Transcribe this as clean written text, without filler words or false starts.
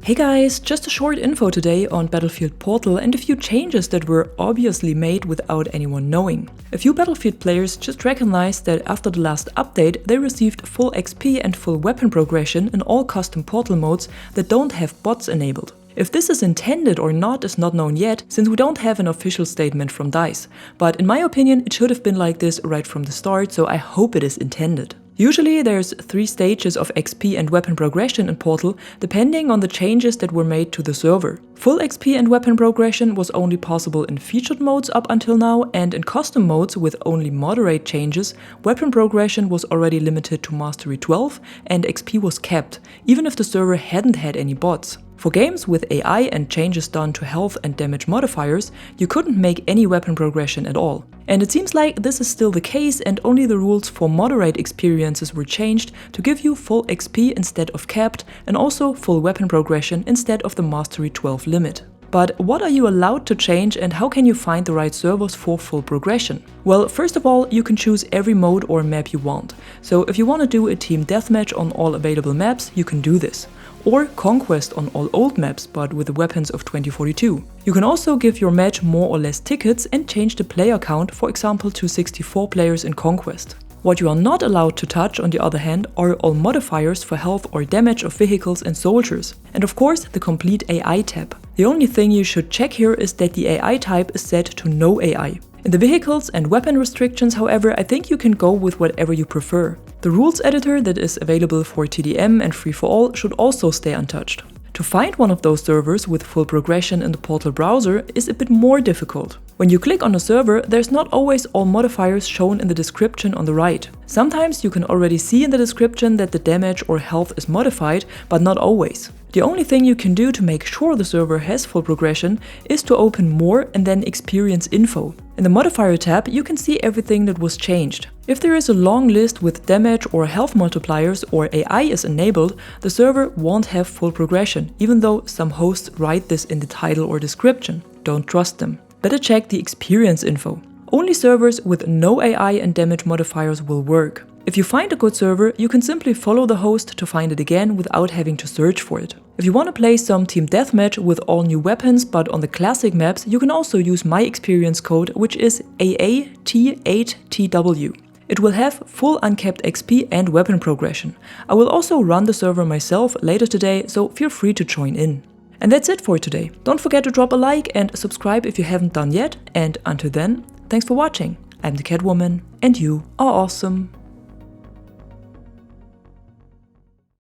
Hey guys, just a short info today on Battlefield Portal and a few changes that were obviously made without anyone knowing. A few Battlefield players just recognized that after the last update they received full XP and full weapon progression in all custom Portal modes that don't have bots enabled. If this is intended or not is not known yet, since we don't have an official statement from DICE, but in my opinion it should have been like this right from the start, so I hope it is intended. Usually there's 3 stages of XP and weapon progression in Portal, depending on the changes that were made to the server. Full XP and weapon progression was only possible in featured modes up until now, and in custom modes with only moderate changes, weapon progression was already limited to Mastery 12 and XP was capped, even if the server hadn't had any bots. For games with AI and changes done to health and damage modifiers, you couldn't make any weapon progression at all. And it seems like this is still the case, and only the rules for moderate experiences were changed to give you full XP instead of capped, and also full weapon progression instead of the Mastery 12 limit. But what are you allowed to change and how can you find the right servers for full progression? Well, first of all, you can choose every mode or map you want. So if you want to do a team deathmatch on all available maps, you can do this. Or Conquest on all old maps, but with the weapons of 2042. You can also give your match more or less tickets and change the player count, for example to 64 players in Conquest. What you are not allowed to touch, on the other hand, are all modifiers for health or damage of vehicles and soldiers. And of course, the complete AI tab. The only thing you should check here is that the AI type is set to no AI. In the vehicles and weapon restrictions, however, I think you can go with whatever you prefer. The rules editor that is available for TDM and free-for-all should also stay untouched. To find one of those servers with full progression in the Portal browser is a bit more difficult. When you click on a server, there's not always all modifiers shown in the description on the right. Sometimes you can already see in the description that the damage or health is modified, but not always. The only thing you can do to make sure the server has full progression is to open More and then Experience Info. In the Modifier tab, you can see everything that was changed. If there is a long list with damage or health multipliers or AI is enabled, the server won't have full progression, even though some hosts write this in the title or description. Don't trust them. Better check the Experience Info. Only servers with no AI and damage modifiers will work. If you find a good server, you can simply follow the host to find it again without having to search for it. If you want to play some team deathmatch with all new weapons but on the classic maps, you can also use my experience code, which is AAT8TW. It will have full uncapped XP and weapon progression. I will also run the server myself later today, so feel free to join in. And that's it for today. Don't forget to drop a like and subscribe if you haven't done yet, and until then, thanks for watching. I'm the Catwoman, and you are awesome.